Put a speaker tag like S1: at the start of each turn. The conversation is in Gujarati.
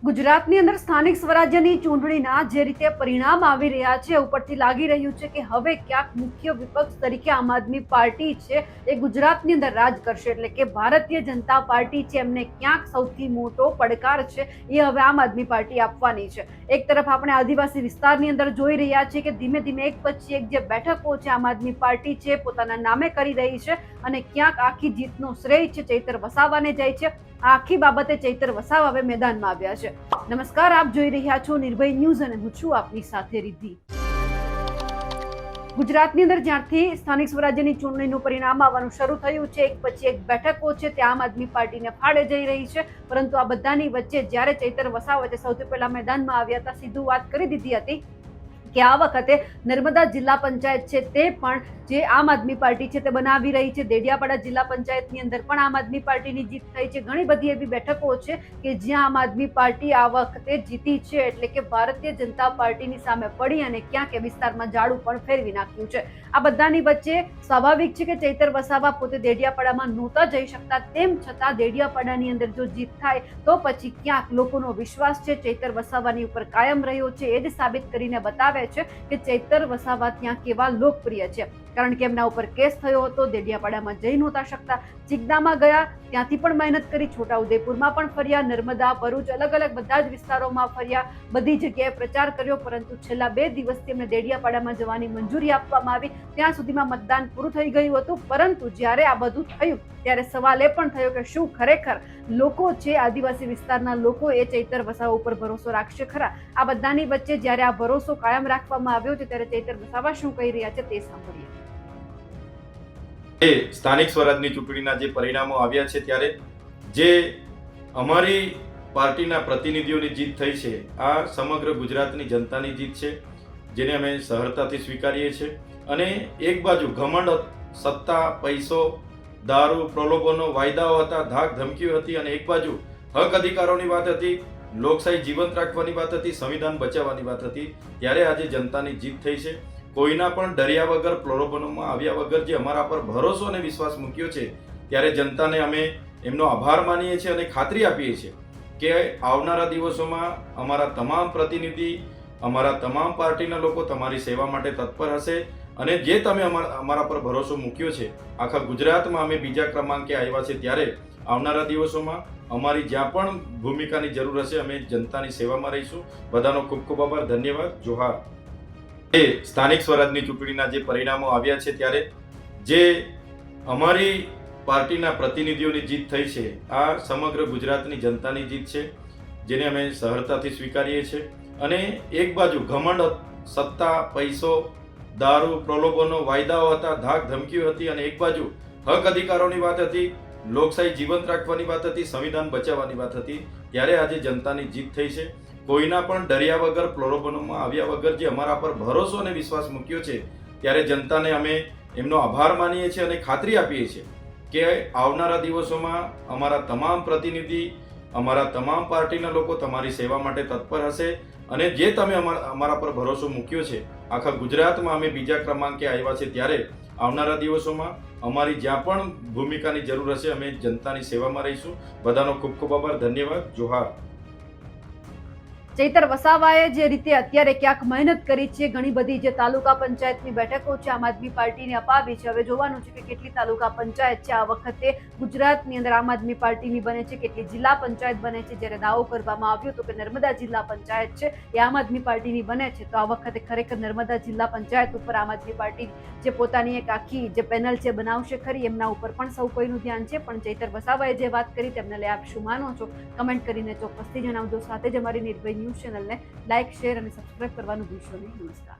S1: ગુજરાતની અંદર સ્થાનિક સ્વરાજ્યની ચૂંટણીના જે રીતે પરિણામ આવી રહ્યા છે ઉપરથી લાગી રહ્યું છે કે હવે ક્યાંક મુખ્ય વિપક્ષ તરીકે આમ આદમી પાર્ટી છે એ ગુજરાતની અંદર રાજ કરશે, એટલે કે ભારતીય જનતા પાર્ટી છે એમને ક્યાંક સૌથી મોટો પડકાર છે એ હવે આમ આદમી પાર્ટી આપવાની છે। એક તરફ આપણે આદિવાસી વિસ્તારની અંદર જોઈ રહ્યા છીએ કે ધીમે ધીમે એક પછી એક જે બેઠકો છે આમ આદમી પાર્ટી છે પોતાના નામે કરી રહી છે અને ક્યાંક આખી જીતનો શ્રેય છે ચૈતર વસાવાને જાય છે। આ આખી બાબતે ચૈતર વસાવા હવે મેદાનમાં આવ્યા છે। નમસ્કાર, આપ જોઈ રહ્યા છો નિર્ભય ન્યૂઝ અને હું છું આપની સાથે રિદ્ધિ। ગુજરાતની અંદર જ્યારથી સ્થાનિક સ્વરાજ્યની ચૂંટણીનું પરિણામ આવવાનું શરૂ થયું છે એક પછી એક બેઠકો છે તે આમ આદમી પાર્ટીને ફાળે જઈ રહી છે, પરંતુ આ બધાની વચ્ચે જ્યારે ચૈતર વસાવા સૌથી પહેલા મેદાનમાં આવ્યા હતા સીધું વાત કરી દીધી હતી કે આ વખતે નર્મદા જિલ્લા પંચાયત છે તે પણ જે આમ આદમી પાર્ટી છે તે બનાવી રહી છે। દેડિયાપાડા જિલ્લા પંચાયતની અંદર પણ આમ આદમી પાર્ટીની જીત થઈ છે। ઘણી બધી એવી બેઠકો છે કે જ્યાં આમ આદમી પાર્ટી આ વખતે જીતી છે, એટલે કે ભારતીય જનતા પાર્ટીની સામે પડી અને ક્યાંક એ વિસ્તારમાં જાડું પણ ફેરવી નાખ્યું છે। આ બધાની વચ્ચે સ્વાભાવિક છે કે ચૈતર વસાવા પોતે દેડિયાપાડામાં નહોતા જઈ શકતા, તેમ છતાં દેડિયાપાડાની અંદર જો જીત થાય તો પછી ક્યાંક લોકોનો વિશ્વાસ છે ચૈતર વસાવાની ઉપર કાયમ રહ્યો છે। એ જ સાબિત કરીને બતાવે છે કે ચૈતર વસાવા ત્યાં કેવા લોકપ્રિય છે, કારણ કે એમના ઉપર કેસ થયો હતો, દેડિયાપાડામાં જઈ નહોતા શકતા, ચિગદામાં ગયા, ત્યાંથી પણ મહેનત કરી, છોટાઉદેપુરમાં પણ ફર્યા, નર્મદા, ભરૂચ, અલગ અલગ બધા જ વિસ્તારોમાં ફર્યા, બધી જગ્યાએ પ્રચાર કર્યો, પરંતુ છેલ્લા 2 દિવસથી એમને દેડિયાપાડામાં જવાની મંજૂરી આપવામાં આવી। ત્યાં સુધીમાં મતદાન પૂરું થઈ ગયું હતું, પરંતુ જ્યારે આ બધું થયું ત્યારે સવાલ એ પણ થયો કે શું ખરેખર લોકો છે આદિવાસી વિસ્તારના લોકો એ ચૈતર વસાવા ઉપર ભરોસો રાખશે ખરા? આ બધાની વચ્ચે જ્યારે આ ભરોસો કાયમ રાખવામાં આવ્યો છે ત્યારે ચૈતર વસાવા શું કહી રહ્યા છે તે સાંભળીએ।
S2: સ્થાનિક સ્વરાજની ચૂંટણીના જે પરિણામો આવ્યા છે ત્યારે જે અમારી પાર્ટીના પ્રતિનિધિઓની જીત થઈ છે આ સમગ્ર ગુજરાતની જનતાની જીત છે, જેને અમે સહર્તાથી સ્વીકારીએ છીએ। અને એક બાજુ ઘમંડ, સત્તા, પૈસો, દારૂ, પ્રલોભનો, વાયદાઓ હતા, ધાક ધમકીઓ હતી, અને એક બાજુ હક અધિકારોની વાત હતી, લોકશાહી જીવંત રાખવાની વાત હતી, સંવિધાન બચાવવાની વાત હતી। ત્યારે આજે જનતાની જીત થઈ છે। કોઈના પણ ડર્યા વગર, પ્રલોભનોમાં આવ્યા વગર જે અમારા પર ભરોસો અને વિશ્વાસ મૂક્યો છે ત્યારે જનતાને અમે એમનો આભાર માનીએ છીએ અને ખાતરી આપીએ છીએ કે આવનારા દિવસોમાં અમારા તમામ પ્રતિનિધિ, અમારા તમામ પાર્ટીના લોકો તમારી સેવા માટે તત્પર હશે, અને જે તમે અમારા પર ભરોસો મૂક્યો છે આખા ગુજરાતમાં અમે બીજા ક્રમાંકે આવ્યા છે, ત્યારે આવનારા દિવસોમાં અમારી જ્યાં પણ ભૂમિકાની જરૂર હશે અમે જનતાની સેવામાં રહીશું। બધાનો ખૂબ ખૂબ આભાર, ધન્યવાદ, જોહાર। સ્થાનિક સ્વરાજની ચૂંટણીના જે પરિણામો આવ્યા છે ત્યારે જે અમારી પાર્ટીના પ્રતિનિધિઓની જીત થઈ છે આ સમગ્ર ગુજરાતની જનતાની જીત છે, જેને અમે સહર્તાથી સ્વીકારીએ છીએ। અને એક બાજુ ઘમંડ, સત્તા, પૈસો, દારૂ, પ્રલોભનો, વાયદાઓ હતા, ધાક ધમકીઓ હતી, અને એક બાજુ હક અધિકારોની વાત હતી, લોકશાહી જીવંત રાખવાની વાત હતી, સંવિધાન બચાવવાની વાત હતી। ત્યારે આજે જનતાની જીત થઈ છે। કોઈના પણ ડર્યા વગર, પ્રલોભનોમાં આવ્યા વગર જે અમારા પર ભરોસો અને વિશ્વાસ મૂક્યો છે ત્યારે જનતાને અમે એમનો આભાર માનીએ છીએ અને ખાતરી આપીએ છીએ કે આવનારા દિવસોમાં અમારા તમામ પ્રતિનિધિ, અમારા તમામ પાર્ટીના લોકો તમારી સેવા માટે તત્પર હશે, અને જે તમે અમારા પર ભરોસો મૂક્યો છે આખા ગુજરાતમાં અમે બીજા ક્રમાંકે આવ્યા છે, ત્યારે આવનારા દિવસોમાં અમારી જ્યાં પણ ભૂમિકાની જરૂર હશે અમે જનતાની સેવામાં રહીશું। બધાનો ખૂબ ખૂબ આભાર, ધન્યવાદ, જોહાર।
S1: ચૈતર વસાવાએ જે રીતે અત્યારે ક્યાંક મહેનત કરી છે, ઘણી બધી જે તાલુકા પંચાયતની બેઠકો છે આમ આદમી પાર્ટીને અપાવી છે, હવે જોવાનું છે કે કેટલી તાલુકા પંચાયત છે આ વખતે ગુજરાતની અંદર આમ આદમી પાર્ટીની બને છે, કેટલી જિલ્લા પંચાયત બને છે। જ્યારે દાવો કરવામાં આવ્યો હતો કે નર્મદા જિલ્લા પંચાયત છે એ આમ આદમી પાર્ટીની બને છે, તો આ વખતે ખરેખર નર્મદા જિલ્લા પંચાયત ઉપર આમ આદમી પાર્ટી જે પોતાની એક આખી જે પેનલ છે બનાવશે ખરી, એમના ઉપર પણ સૌ કોઈનું ધ્યાન છે। પણ ચૈતર વસાવાએ જે વાત કરી તેમને લઈ આપ શું માનો છો કમેન્ટ કરીને ચોક્કસથી જણાવજો। સાથે જ અમારી નિર્ભય ન્યૂઝ ચેનલને લાઇક, શેર અને સબસ્ક્રાઇબ કરવાનું ભૂલશો નહીં। નમસ્કાર।